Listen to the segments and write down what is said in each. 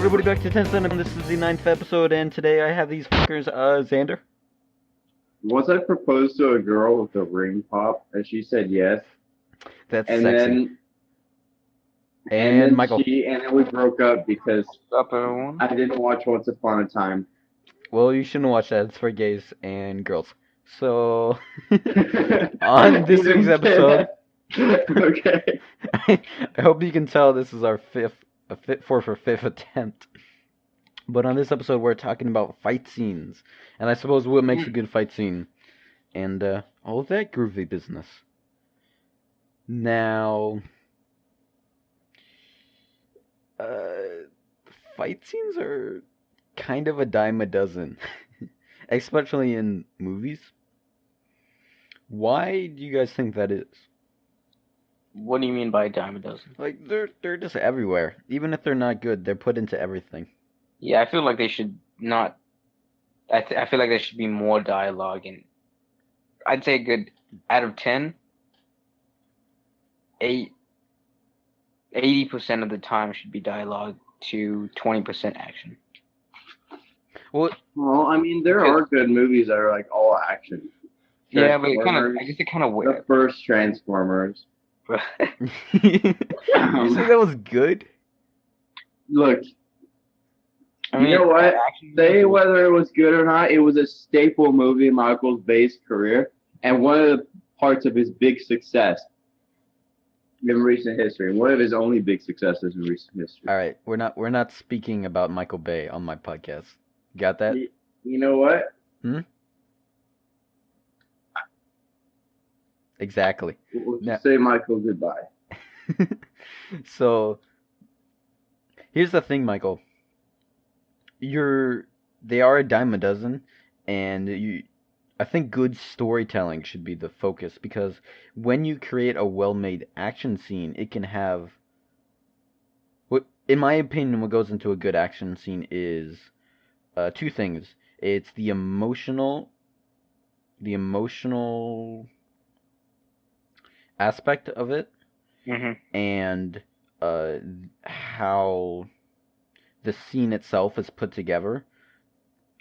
everybody, back to 10 Cent. This is the ninth episode, and today I have these fuckers, Xander. Once I proposed to a girl with a ring pop, and she said yes, That's and sexy. then And Michael. and then we broke up because Up everyone. I didn't watch Once Upon a Time. Well, you shouldn't watch that. It's for gays and girls. So, on this You week's didn't say episode, that? Okay. I hope you can tell this is our fifth attempt. But on this episode, we're talking about fight scenes, and I suppose what makes a good fight scene, and all of that groovy business. Now, fight scenes are kind of a dime a dozen, especially in movies. Why do you guys think that is? What do you mean by a dime a dozen? Like they're just everywhere. Even if they're not good, they're put into everything. Yeah, I feel like they should not. I feel like there should be more dialogue, and I'd say a good out of 10, 80% of the time should be dialogue to 20% action. Well, I mean, there are good movies that are like all action. Yeah, but I guess it kind of The weird. first Transformers. you said that was good? Look, I you mean, know what? action Say movies- whether it was good or not, it was a staple movie in Michael's Bay's career, and one of the parts of his big success in recent history. One of his only big successes in recent history. All right, we're not speaking about Michael Bay on my podcast. Got that? You know what? Exactly. We'll just Now- say Michael goodbye. So, here's the thing, Michael. They are a dime a dozen, and I think good storytelling should be the focus, because when you create a well-made action scene, it can have in my opinion, what goes into a good action scene is two things. It's the emotional aspect of it, and how the scene itself is put together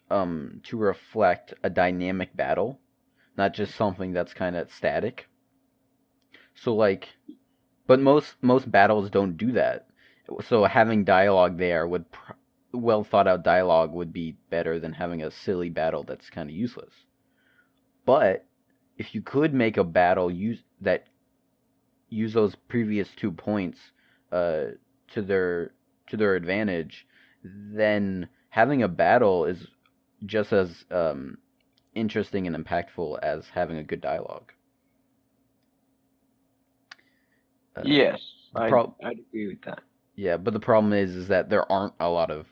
to reflect a dynamic battle, not just something that's kind of static. So but most battles don't do that. So having dialogue there well thought out dialogue would be better than having a silly battle that's kind of useless. But if you could make a battle use those previous 2 points to their advantage, then having a battle is just as interesting and impactful as having a good dialogue. Yes, I'd prob- agree with that. Yeah, but the problem is that there aren't a lot of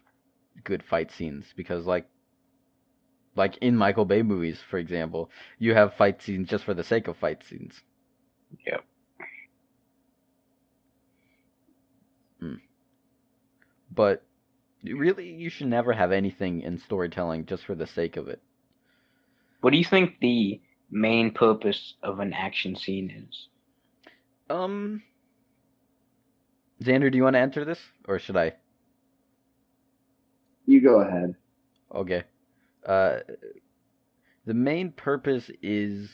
good fight scenes, because like in Michael Bay movies, for example, you have fight scenes just for the sake of fight scenes. Yep. But really, you should never have anything in storytelling just for the sake of it. What do you think the main purpose of an action scene is? Xander, do you want to answer this, or should I? You go ahead. Okay. The main purpose it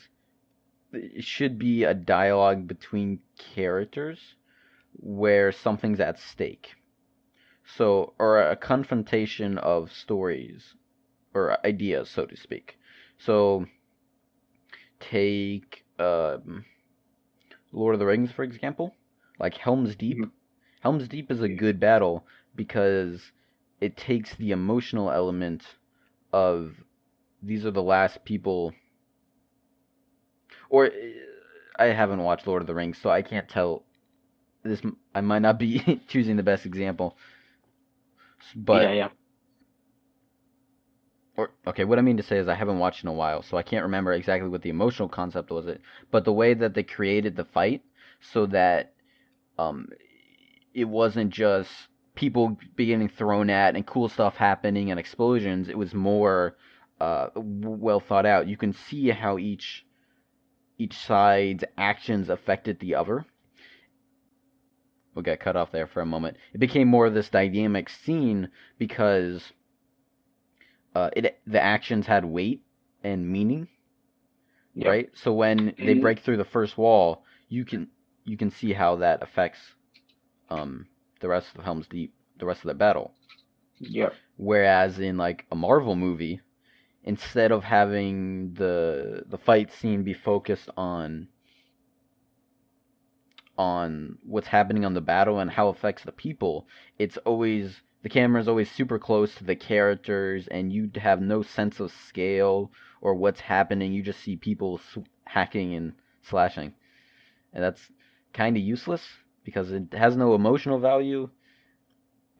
should be a dialogue between characters where something's at stake. So, or a confrontation of stories or ideas, so to speak. So, take Lord of the Rings, for example, like Helm's Deep. Mhm. Helm's Deep is a good battle because it takes the emotional element of these are the last people. Or I haven't watched Lord of the Rings, so I can't tell. I might not be choosing the best example. But Yeah. okay, what I mean to say is I haven't watched in a while, so I can't remember exactly what the emotional concept was. But the way that they created the fight, so that it wasn't just people getting thrown at and cool stuff happening and explosions. It was more well thought out. You can see how each side's actions affected the other. we'll get cut off there for a moment. It became more of this dynamic scene because the actions had weight and meaning, Yeah. right? So when they break through the first wall, you can see how that affects the rest of Helm's Deep, the rest of the battle. Yeah. Whereas in like a Marvel movie, instead of having the fight scene be focused on what's happening on the battle and how it affects the people, it's always the camera's always super close to the characters, and you have no sense of scale or what's happening. You just see people hacking and slashing, and that's kind of useless because it has no emotional value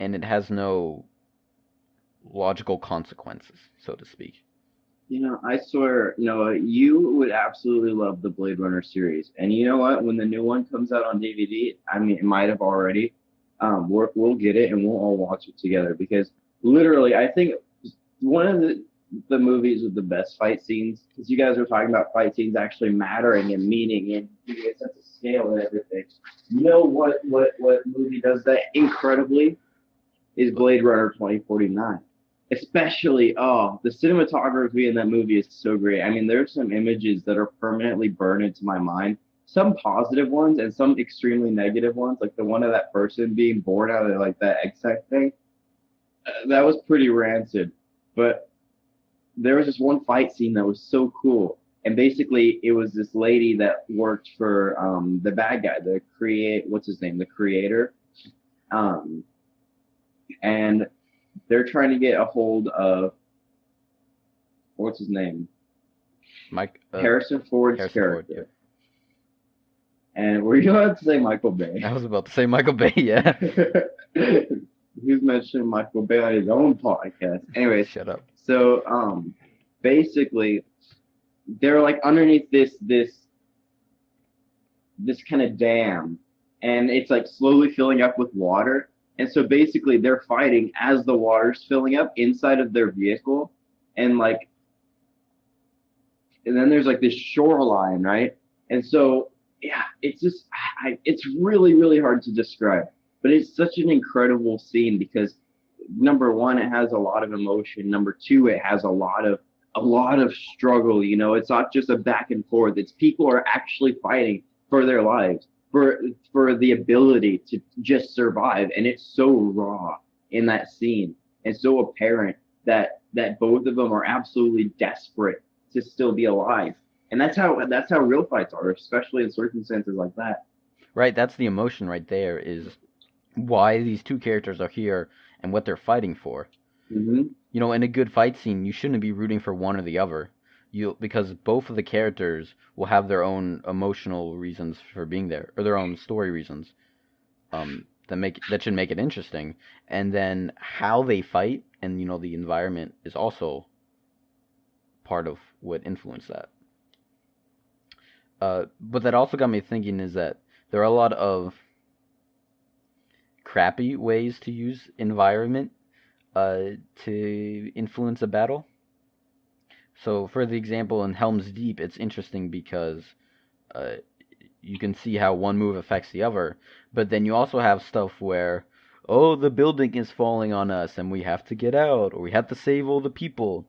and it has no logical consequences, so to speak. You know, I swear, Noah, you would absolutely love the Blade Runner series. And you know what? When the new one comes out on DVD, I mean, it might have already. We'll get it and we'll all watch it together because literally, I think one of the movies with the best fight scenes, because you guys were talking about fight scenes actually mattering and meaning and giving a sense of scale and everything. You know what movie does that incredibly is Blade Runner 2049. Especially, the cinematography in that movie is so great. I mean, there's some images that are permanently burned into my mind. Some positive ones and some extremely negative ones, like the one of that person being born out of like that egg sac thing. That was pretty rancid. But there was this one fight scene that was so cool. And basically, it was this lady that worked for the bad guy, what's his name, the creator. And they're trying to get a hold of what's his name? Harrison Ford's character. Ford, yeah. And were you about to say Michael Bay? I was about to say Michael Bay, yeah. Who's mentioning Michael Bay on his own podcast? Anyways, shut up. So basically, they're like underneath this kind of dam, and it's like slowly filling up with water. And so basically they're fighting as the water's filling up inside of their vehicle. And then there's like this shoreline, right? And so, yeah, it's just, it's really, really hard to describe. But it's such an incredible scene because number one, it has a lot of emotion. Number two, it has a lot of struggle. It's not just a back and forth. It's people are actually fighting for their lives. For the ability to just survive, and it's so raw in that scene and so apparent that both of them are absolutely desperate to still be alive, and that's how real fights are, especially in circumstances like that. Right, that's the emotion right there, is why these two characters are here and what they're fighting for. Mm-hmm. In a good fight scene, you shouldn't be rooting for one or the other. Because both of the characters will have their own emotional reasons for being there, or their own story reasons, that should make it interesting. And then how they fight and the environment is also part of what influenced that. But that also got me thinking is that there are a lot of crappy ways to use environment to influence a battle. So, for the example, in Helm's Deep, it's interesting because you can see how one move affects the other, but then you also have stuff where, oh, the building is falling on us and we have to get out, or we have to save all the people.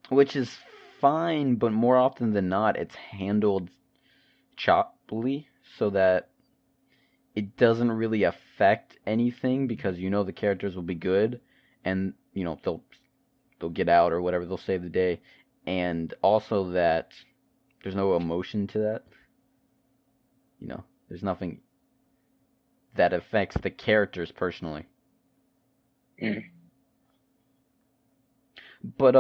Which is fine, but more often than not, it's handled choppily so that it doesn't really affect anything because the characters will be good and, they'll get out or whatever, they'll save the day, and also that there's no emotion to that. There's nothing that affects the characters personally. Mm. But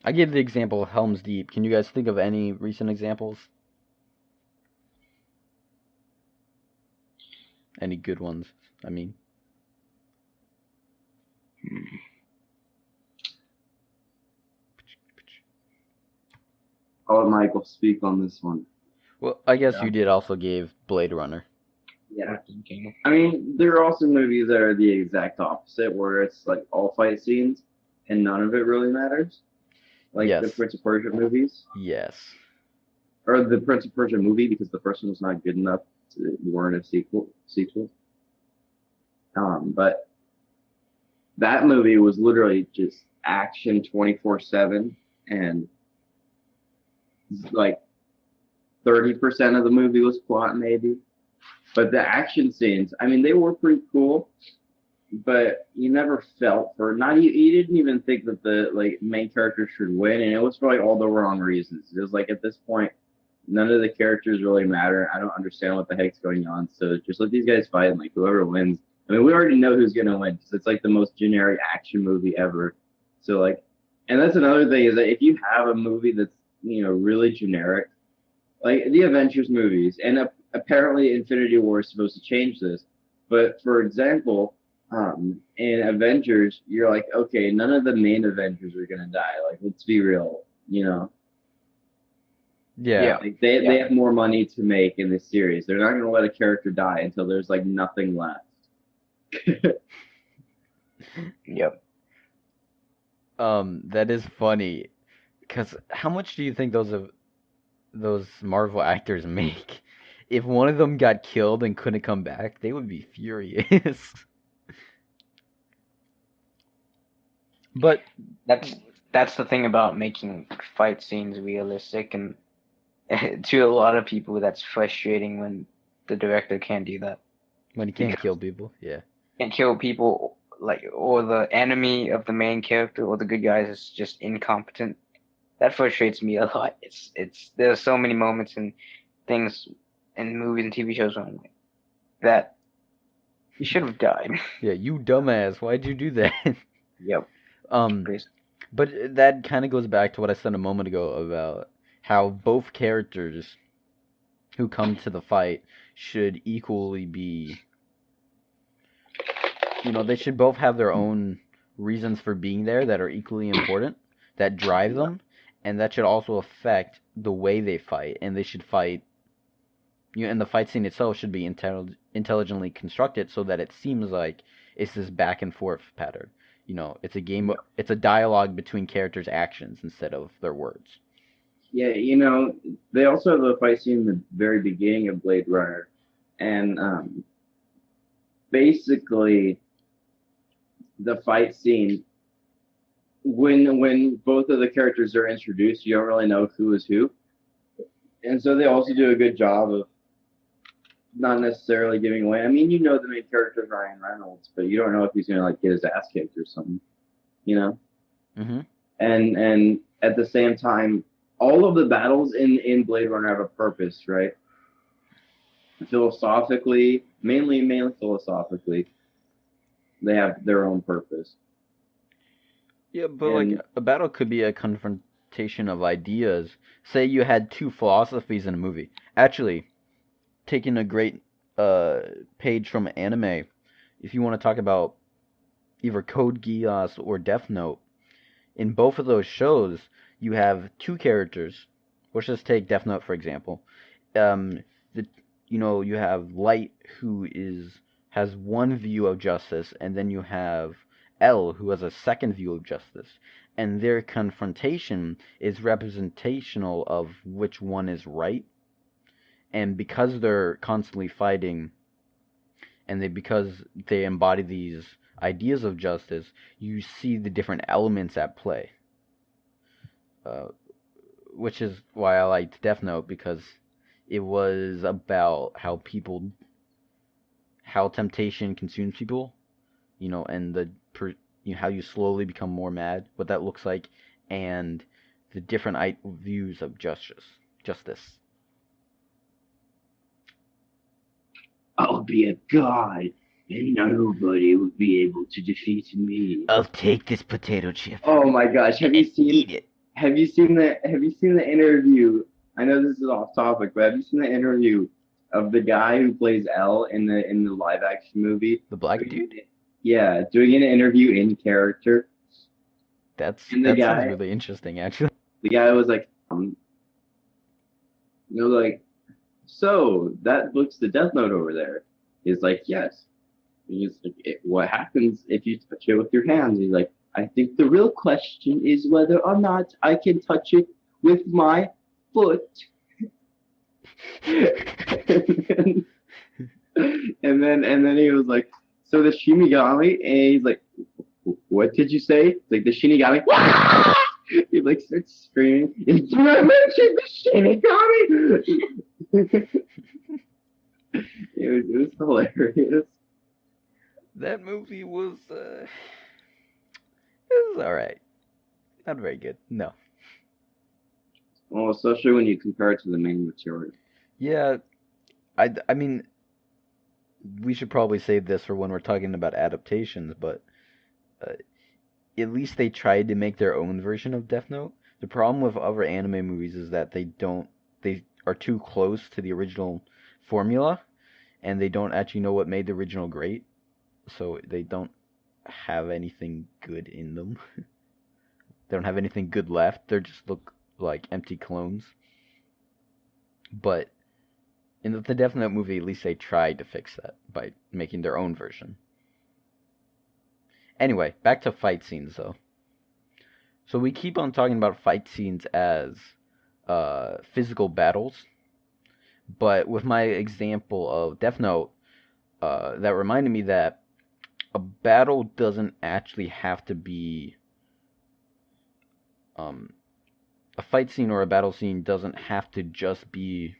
I gave the example of Helm's Deep. Can you guys think of any recent examples? Any good ones, I mean. I'll let Michael speak on this one. Well, I guess you did also gave Blade Runner. Yeah. I mean, there are also movies that are the exact opposite, where it's like all fight scenes and none of it really matters. Like Yes. the Prince of Persia movies. Yes. or the Prince of Persia movie because the first one was not good enough to warrant a sequel. But that movie was literally just action 24/7, and like 30% of the movie was plot, maybe. But the action scenes, I mean, they were pretty cool, but you never felt for not you didn't even think that the like main character should win, and it was for like all the wrong reasons. It was like at this point, none of the characters really matter. I don't understand what the heck's going on, so just let these guys fight, and like whoever wins. I mean, we already know who's gonna win because it's like the most generic action movie ever. So like, and that's another thing is that if you have a movie that's really generic, like the Avengers movies, and apparently Infinity War is supposed to change this. But for example, in Avengers, you're like, okay, none of the main Avengers are gonna die. Like, let's be real, Yeah. Like they have more money to make in this series. They're not gonna let a character die until there's like nothing left. Yep. That is funny, because how much do you think those Marvel actors make? If one of them got killed and couldn't come back, they would be furious. But That's the thing about making fight scenes realistic, and to a lot of people, that's frustrating when the director can't do that. when he can't kill people, yeah. Can't kill people, like, or the enemy of the main character or the good guys is just incompetent. That frustrates me a lot. There's so many moments and things in movies and TV shows where I'm like, that he should have died. Yeah, you dumbass, why'd you do that? Yep. Um, but that kind of goes back to what I said a moment ago about how both characters who come to the fight should equally be, they should both have their own reasons for being there that are equally important, that drive them, and that should also affect the way they fight, and they should fight, and the fight scene itself should be intelligently constructed so that it seems like it's this back and forth pattern. It's a game, it's a dialogue between characters' actions instead of their words. Yeah, they also have a fight scene in the very beginning of Blade Runner, and basically the fight scene when both of the characters are introduced, you don't really know who is who, and so they also do a good job of not necessarily giving away. I mean, the main character is Ryan Reynolds, but you don't know if he's gonna like get his ass kicked or something, Mm-hmm. And at the same time, all of the battles in Blade Runner have a purpose, right? Philosophically, mainly philosophically, they have their own purpose. Yeah, but like a battle could be a confrontation of ideas. Say you had two philosophies in a movie. Actually, taking a great page from anime, if you want to talk about either Code Geass or Death Note, in both of those shows, you have two characters. Let's just take Death Note for example. You have Light, who has one view of justice, and then you have L, who has a second view of justice, and their confrontation is representational of which one is right. And because they're constantly fighting, and because they embody these ideas of justice, you see the different elements at play. Which is why I liked Death Note, because it was about how temptation consumes people, and how you slowly become more mad, what that looks like, and the different views of justice. I'll be a god, and nobody will be able to defeat me. I'll take this potato chip. Oh my gosh! Have you seen eat it? Have you seen the interview? I know this is off topic, but have you seen the interview of the guy who plays L in the live action movie? The black dude? Yeah, doing an interview in character. That sounds really interesting, actually. The guy was like, so that looks the Death Note over there. He's like, yes. He's like, what happens if you touch it with your hands? He's like, I think the real question is whether or not I can touch it with my foot. And then he was like, so the Shinigami, and he's like, what did you say? Like the Shinigami, he like starts screaming. Did I mention the Shinigami? It was hilarious. That movie was it was all right. Not very good. No. Well, especially when you compare it to the main material. Yeah, I mean, we should probably save this for when we're talking about adaptations, but uh, at least they tried to make their own version of Death Note. The problem with other anime movies is that they are too close to the original formula, and they don't actually know what made the original great, so they don't have anything good in them. They don't have anything good left. They just look like empty clones. But in the Death Note movie, at least they tried to fix that by making their own version. Anyway, back to fight scenes though. So we keep on talking about fight scenes as physical battles, but with my example of Death Note, that reminded me that a battle doesn't actually have to be a fight scene, or a battle scene doesn't have to just be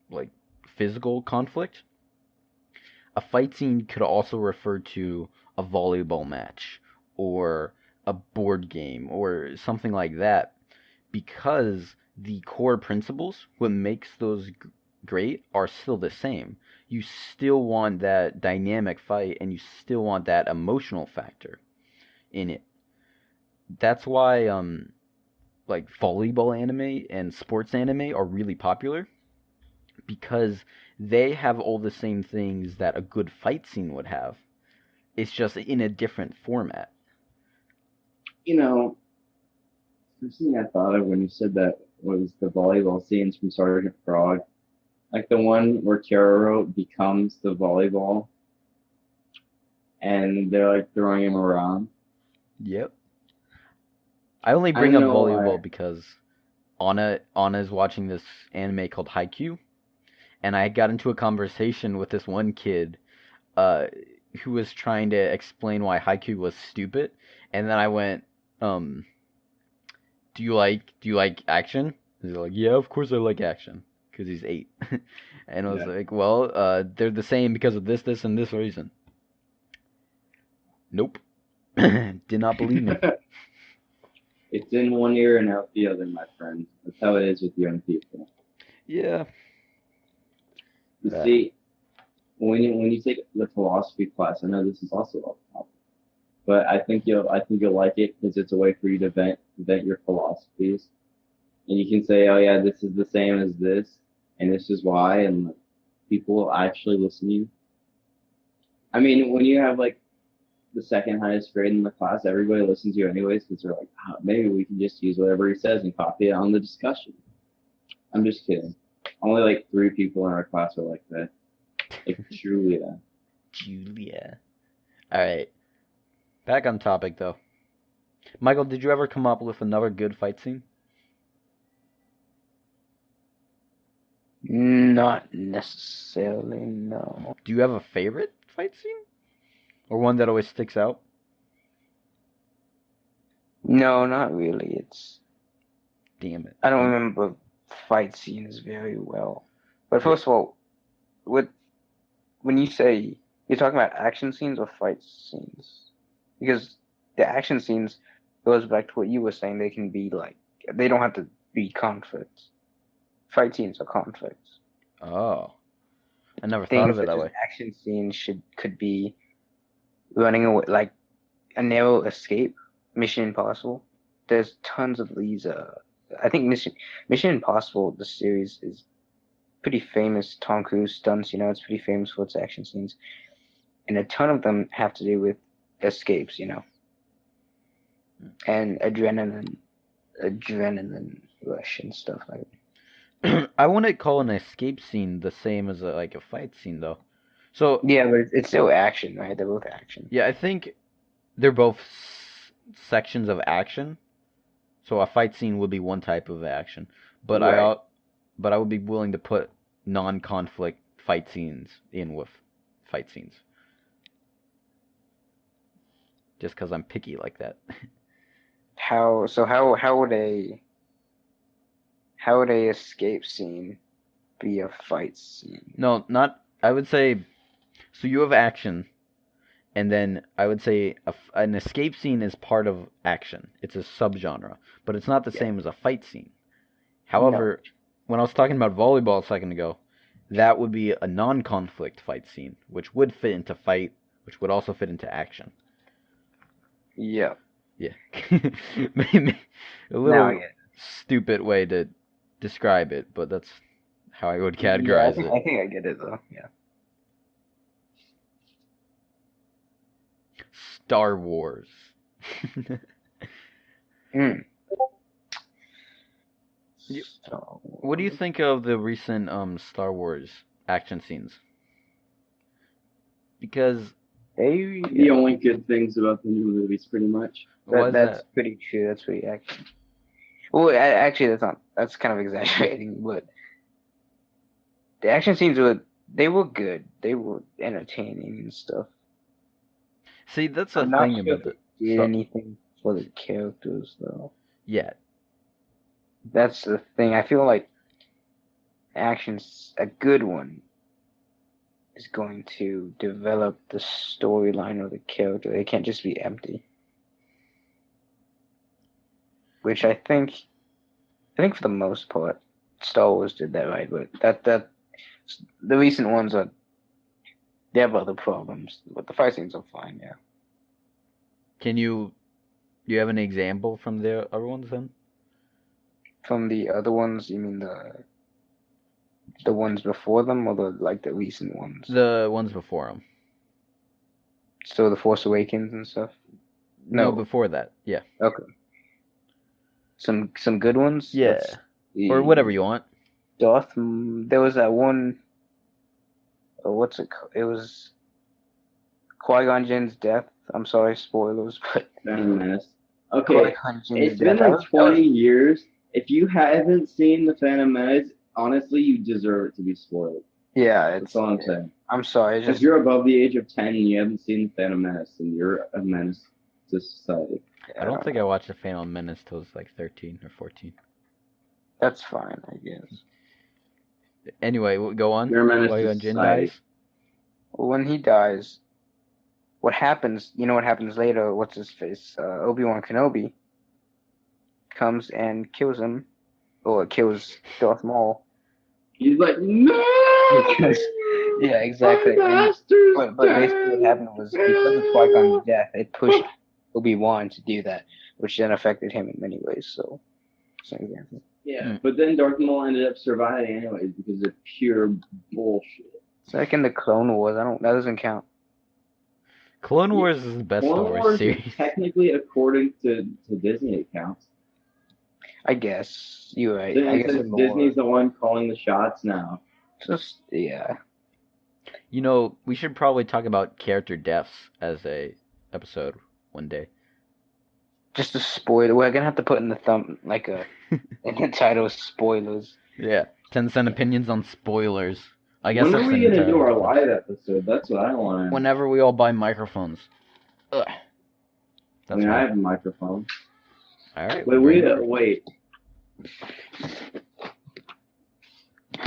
like physical conflict. A fight scene could also refer to a volleyball match or a board game or something like that, because the core principles, what makes those great, are still the same. You still want that dynamic fight, and you still want that emotional factor in it. That's why like volleyball anime and sports anime are really popular, because they have all the same things that a good fight scene would have. It's just in a different format. You know, the thing I thought of when you said that was the volleyball scenes from Sergeant Frog. Like the one where Kiroro becomes the volleyball and they're like throwing him around. Yep. I only I bring don't up know why. volleyball because Anna is watching this anime called Haikyuu, and I got into a conversation with this one kid uh, who was trying to explain why Haikyuu was stupid, and then I went, do you like action? He's like, yeah, of course I like action, because he's 8, and I was Yeah. like, well, they're the same because of this, and this reason. Nope, did not believe me. It's in one ear and out the other, my friend. That's how it is with young people. Yeah, You uh, see, when you take the philosophy class, I know this is also off topic, but I think you'll like it because it's a way for you to vent your philosophies, and you can say, oh yeah, this is the same as this, and this is why, and like, people will actually listen to you. I mean, when you have like the second highest grade in the class, everybody listens to you anyways because they're like, oh, maybe we can just use whatever he says and copy it on the discussion. I'm just kidding. Only like 3 people in our class are like that. Like Julia. Julia. All right, back on topic though. Michael, did you ever come up with another good fight scene? Not necessarily, no. Do you have a favorite fight scene? Or one that always sticks out? No, not really. Damn it. I don't remember fight scenes very well. But first of all, when you say you're talking about action scenes or fight scenes, because the action scenes goes back to what you were saying. They can be like, they don't have to be conflicts. Fight scenes are conflicts. Oh. I never thought Things of it such that as way. action scenes could be running away, like a narrow escape, Mission Impossible. There's tons of these. I think Mission Impossible, the series, is pretty famous. Tom Cruise stunts, it's pretty famous for its action scenes, and a ton of them have to do with escapes, and adrenaline rush and stuff like that. I wouldn't call an escape scene the same as like a fight scene though. So Yeah, but it's still action, right? They're both action. yeah, I think they're both sections of action. So a fight scene would be one type of action, but Right. but I would be willing to put non-conflict fight scenes in with fight scenes. Just because I'm picky like that. How would a escape scene be a fight scene? No, not. I would say. So you have action, and then I would say an escape scene is part of action. It's a subgenre, but it's not the Yeah. same as a fight scene. However, when I was talking about volleyball a second ago, that would be a non-conflict fight scene, which would fit into fight, which would also fit into action. Yeah. Yeah. Maybe a Now I little get it. stupid way to describe it, but that's how I would Yeah, categorize I it. think I get it though. Yeah. Star Wars. Mm. You- So, What do you think of the recent Star Wars action scenes? Because The only good things about the new movies, pretty much. why is that's that? pretty true. That's pretty accurate. Well, actually, that's kind of exaggerating, but the action scenes were good. They were entertaining and stuff. See, that's the I'm not thing sure about if the they did anything for the characters though. yeah. That's the thing. I feel like a good one is going to develop the storyline of the character. They can't just be empty. Which I think for the most part, Star Wars did that right. But that the recent ones they have other problems. But the fight scenes are fine. Yeah. Do you have an example from the other ones then? From the other ones, you mean the ones before them, or the recent ones? The ones before them. So the Force Awakens and stuff. No, No. before that. Yeah. Okay. Some good ones. Yeah. Let's see. Or whatever you want. There was that one. What's it called? It was Qui-Gon Jinn's death. I'm sorry, spoilers, but Phantom Menace. Okay, Qui-Gon Jinn's it's been death. like 20 years. If you haven't seen the Phantom Menace, honestly, you deserve it to be spoiled. Yeah, That's all I'm saying. I'm sorry. It's If just you're above the age of 10 and you haven't seen the Phantom Menace, then you're a menace to society. I don't think I watched The Phantom Menace till I was like 13 or 14. That's fine, I guess. Anyway, go on. You're a menace to Qui-Gon Jinn society. dies. When he dies, what happens? You know what happens later? What's his face? Obi-Wan Kenobi comes and kills him, or kills Darth Maul. He's like, no! Because, yeah, exactly. My But basically what happened was because of Qui-Gon's death, it pushed Obi-Wan to do that, which then affected him in many ways. So, that's an example. Yeah, but then Darth Maul ended up surviving anyways because of pure bullshit. It's like in the Clone Wars. That doesn't count. Clone Wars is the best Star Clone Wars Wars series. technically, according to Disney accounts. I guess you're right. I guess Since in Disney's the one calling the shots now. just yeah. You know, we should probably talk about character deaths as a episode one day. Just a spoiler. We're gonna have to put in the in the title spoilers. Yeah, 10-cent opinions on spoilers. I guess When are that's we an gonna do entire our episode. live episode? That's what I want. Whenever we all buy microphones. Ugh. I That's mean, I right. have a microphone. All right. Wait.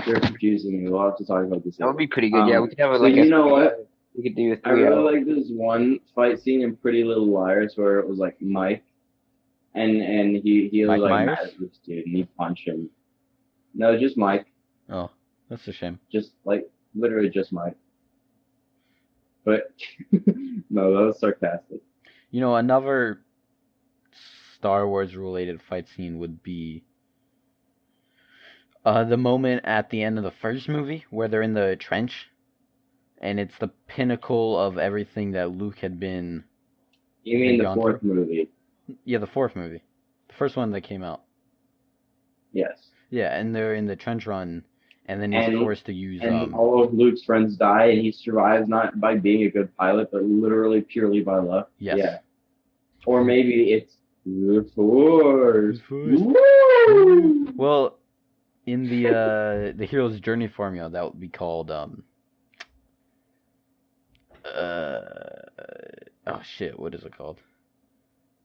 You're confusing me. We'll have to talk about this. That would later. be pretty good. Yeah, we could have so you know what? We could do a I 3 really hour. like this one fight scene in Pretty Little Liars where it was like Mike, and he was Mike like Myers? mad at this dude and he punched him. No, just Mike. Oh, that's a shame. Just like literally just Mike. But no, that was sarcastic. You know, another Star Wars related fight scene would be the moment at the end of the first movie where they're in the trench, and it's the pinnacle of everything that Luke had been. You mean the gone fourth through. movie? Yeah, the fourth movie, the first one that came out. Yes. Yeah, and they're in the trench run, and then he's forced to use And all of Luke's friends die, and he survives not by being a good pilot, but literally purely by luck. Yes. Yeah. Or maybe it's the Force. The Force. Woo! Well, in the hero's journey formula, that would be called oh shit, what is it called?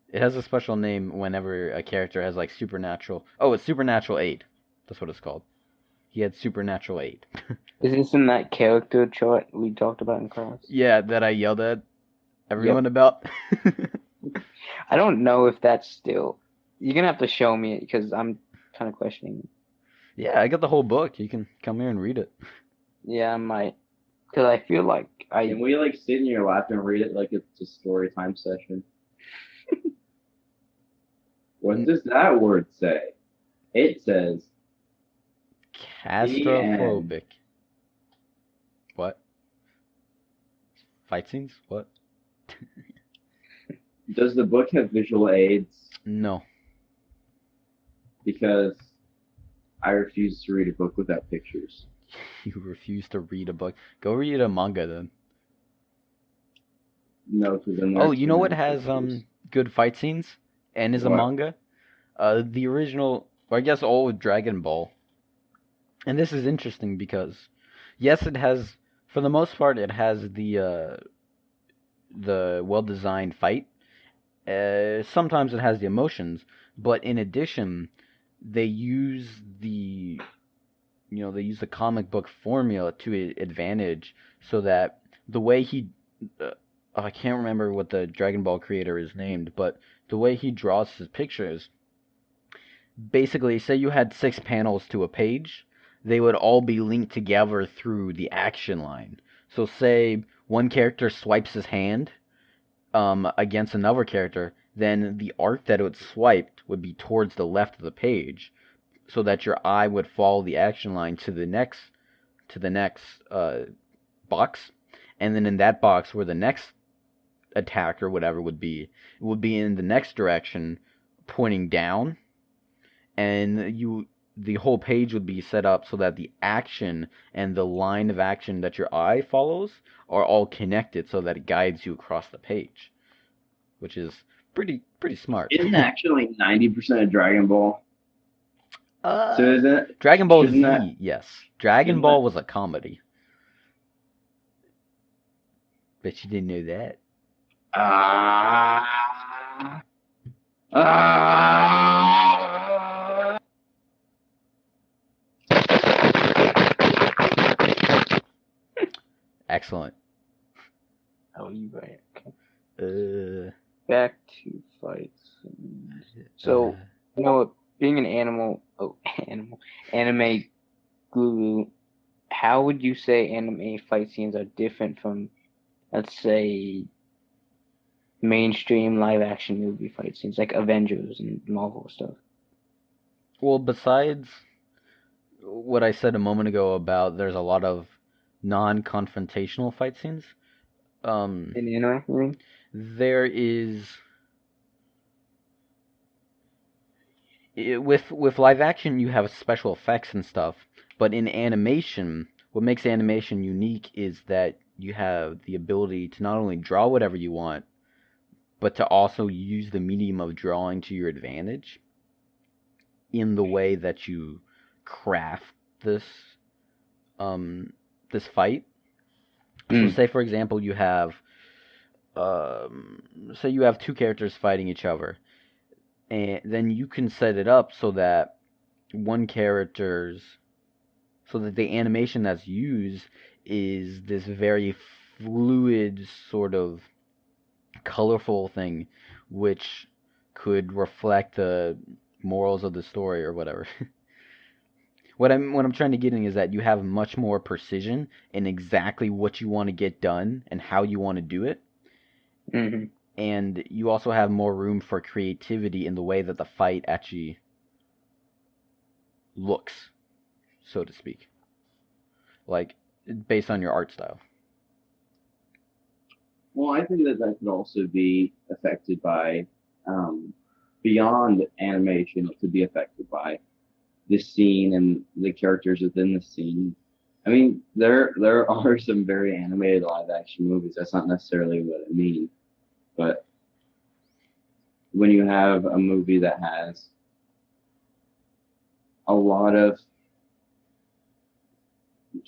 It has a special name whenever a character has like supernatural. Oh, it's supernatural aid. That's what it's called. He had supernatural aid. Is this in that character chart we talked about in class? Yeah, that I yelled at Yep. everyone about. I don't know if that's still. You're gonna have to show me it because I'm kind of questioning it. Yeah, I got the whole book. You can come here and read it. Yeah, I might. Because I feel like Can we like sit in your lap and read it like it's a story time session? What does that word say? It says the end. Castrophobic. What? Fight scenes? What? Does the book have visual aids? No. Because I refuse to read a book without pictures. You refuse to read a book. Go read a manga then. No, because then Oh, there's you too know what many has pictures. good fight scenes and is a What? manga? The original, or I guess old Dragon Ball. And this is interesting because yes, it has for the most part it has the well-designed fight. Sometimes it has the emotions, but in addition, they use the they use the comic book formula to advantage, so that the way he uh, I can't remember what the Dragon Ball creator is named, but the way he draws his pictures, basically, say you had 6 panels to a page, they would all be linked together through the action line. So say one character swipes his hand against another character, then the arc that it would swipe would be towards the left of the page, so that your eye would follow the action line to the next box, and then in that box where the next attack or whatever it would be in the next direction, pointing down, and the whole page would be set up so that the action and the line of action that your eye follows are all connected, so that it guides you across the page, which is pretty smart. Isn't actually 90% of Dragon Ball? So isn't it? Dragon Ball Shouldn't that? Z, yes. Dragon Shouldn't Ball that? was a comedy. Bet you didn't know that. Ah. Ah. Excellent. Oh, you right. Okay. Back Back to fights. So, you know what? Being an anime guru, how would you say anime fight scenes are different from, let's say, mainstream live action movie fight scenes like Avengers and Marvel stuff? Well, besides what I said a moment ago about there's a lot of non-confrontational fight scenes, In anime, you mean? there is with live action you have special effects and stuff, but in animation, what makes animation unique is that you have the ability to not only draw whatever you want, but to also use the medium of drawing to your advantage in the way that you craft this this fight. So say for example you have say you have two characters fighting each other, and then you can set it up so that one character's so that the animation that's used is this very fluid sort of colorful thing, which could reflect the morals of the story or whatever. What I'm trying to get in is that you have much more precision in exactly what you want to get done and how you want to do it, Mm-hmm. and you also have more room for creativity in the way that the fight actually looks, so to speak, like based on your art style. Well, I think that could also be affected by, beyond animation, it could be affected by the scene and the characters within the scene. I mean, there are some very animated live action movies. That's not necessarily what I mean, but when you have a movie that has a lot of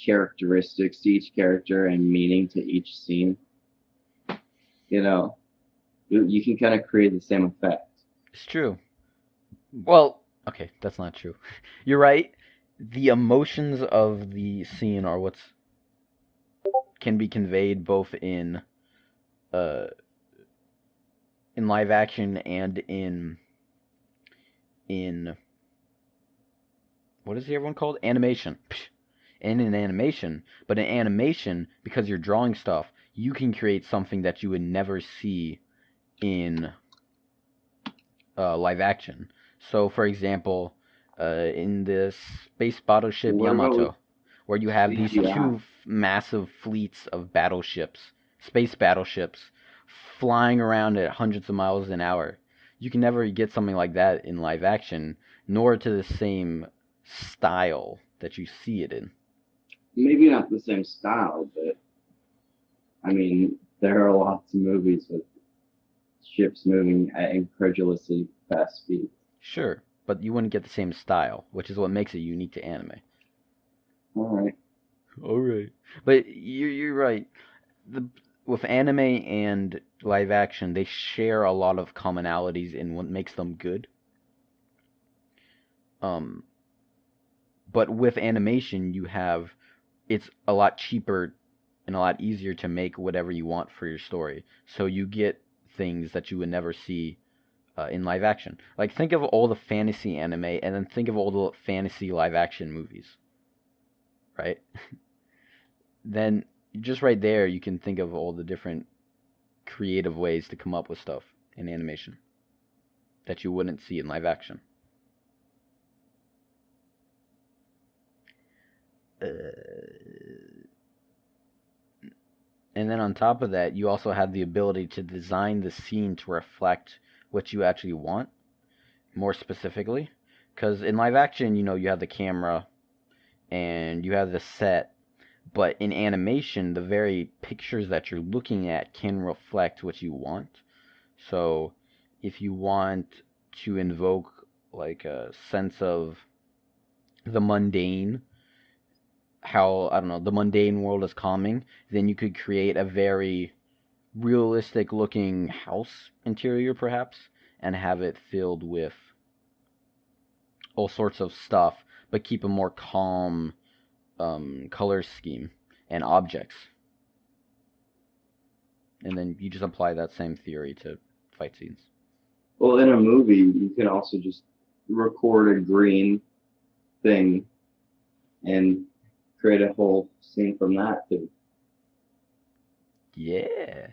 characteristics to each character and meaning to each scene, you know, you can kind of create the same effect. It's true. Well, okay, that's not true. You're right. The emotions of the scene are what's can be conveyed both uh in live action and in what is the other one called? Animation. And in animation, but in animation, because you're drawing stuff, you can create something that you would never see in live action. So, for example, in this space battleship What about with Yamato, where you have these CGI? two massive fleets of battleships, space battleships, flying around at hundreds of miles an hour. You can never get something like that in live action, nor to the same style that you see it in. Maybe not the same style, but I mean, there are lots of movies with ships moving at incredulously fast speed. Sure, but you wouldn't get the same style, which is what makes it unique to anime. All right. All right, but you're right. The with anime and live action, they share a lot of commonalities in what makes them good. Um, but with animation, it's a lot cheaper and a lot easier to make whatever you want for your story. So you get things that you would never see in live action. Like think of all the fantasy anime, and then think of all the fantasy live action movies, right? Then just right there, you can think of all the different creative ways to come up with stuff in animation that you wouldn't see in live action. And then on top of that, you also have the ability to design the scene to reflect what you actually want, more specifically. Because in live action, you have the camera and you have the set, but in animation, the very pictures that you're looking at can reflect what you want. So if you want to invoke like a sense of the mundane, how, I don't know, the mundane world is calming, then you could create a very realistic looking house interior perhaps and have it filled with all sorts of stuff, but keep a more calm color scheme and objects. And then you just apply that same theory to fight scenes. Well, in a movie, you can also just record a green thing and create a whole scene from that too. Yeah.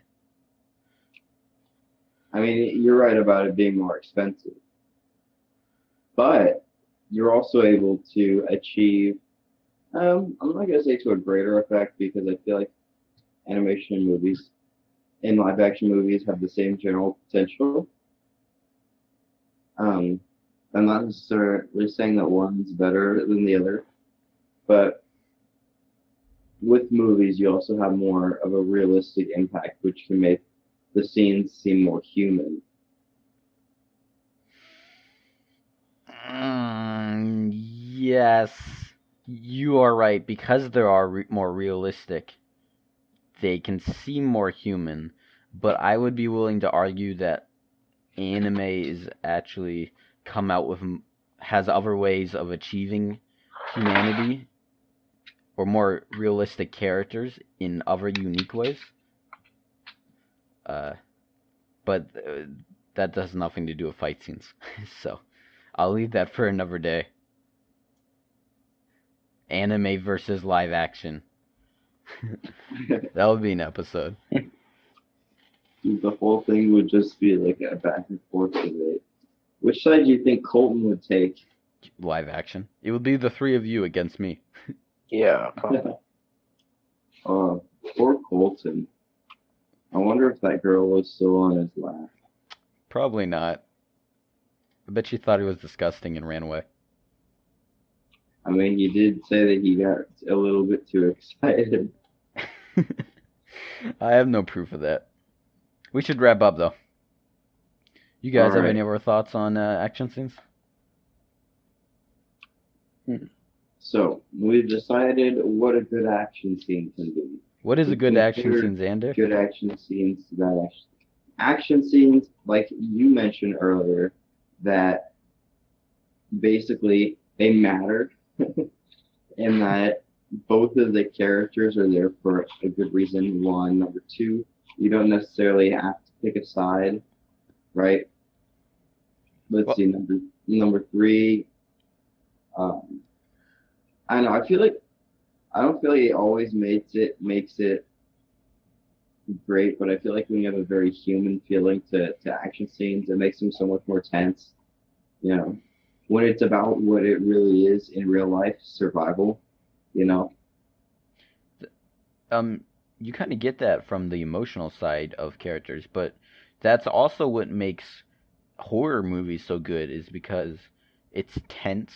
I mean, you're right about it being more expensive, but you're also able to achieve. I'm not gonna say to a greater effect because I feel like animation movies and live action movies have the same general potential. Um, I'm not necessarily saying that one's better than the other, but with movies, you also have more of a realistic impact, which can make the scenes seem more human. Yes, you are right. Because they are more realistic, they can seem more human. But I would be willing to argue that anime is actually come out with has other ways of achieving humanity or more realistic characters in other unique ways. Uh, but that does nothing to do with fight scenes. So I'll leave that for another day. Anime versus live action. That would be an episode. The whole thing would just be like a back and forth debate. Which side do you think Colton would take? Live action. It would be the three of you against me. Yeah, probably. Poor Colton. I wonder if that girl was still on his lap. Probably not. I bet she thought he was disgusting and ran away. I mean, he did say that he got a little bit too excited. I have no proof of that. We should wrap up though. You guys have any other thoughts on action scenes? So we've decided what a good action scene can be. What is a We good action considered scene, Xander? good action scenes that action scenes, like you mentioned earlier, that basically they matter in that both of the characters are there for a good reason. One, number two, you don't necessarily have to pick a side, right? Let's Well, see, number three. I don't know. I don't feel like it always makes it great, but I feel like when you have a very human feeling to action scenes, it makes them so much more tense. You know, when it's about what it really is in real life, survival. You know, you kind of get that from the emotional side of characters, but that's also what makes horror movies so good is because it's tense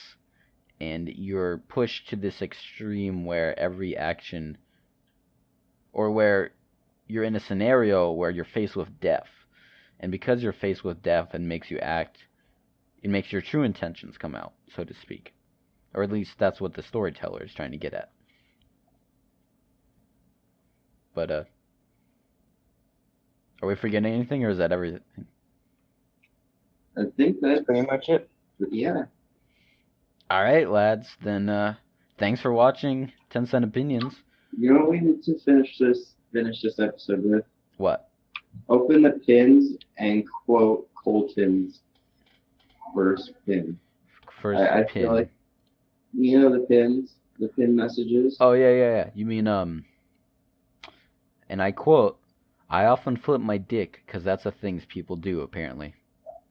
and you're pushed to this extreme where every action or where you're in a scenario where you're faced with death. And because you're faced with death and makes you act, it makes your true intentions come out, so to speak. Or at least that's what the storyteller is trying to get at. But are we forgetting anything, or is that everything? I think That's pretty much it. yeah. All right, lads. Then thanks for watching 10-cent opinions. You know what we need to finish this episode with? What? Open the pins and quote Colton's first pin. First I pin. feel like you know the pin messages. Oh yeah. You mean and I quote, "I often flip my dick because that's the things people do apparently."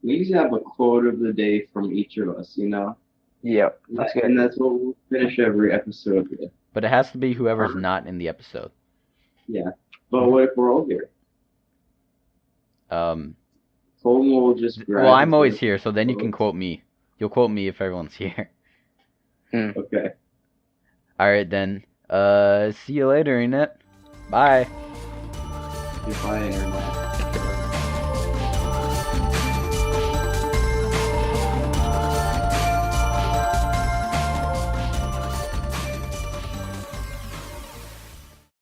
We need to have a quote of the day from each of us, you know? Yep, that's good. And that's what we'll finish every episode with. But it has to be whoever's not in the episode. Yeah. But what if we're all here? Colton will just grab. Well, I'm always here, so then you can quote me. You'll quote me if everyone's here. Okay. All right then. See you later, Internet. Bye. Goodbye, Internet.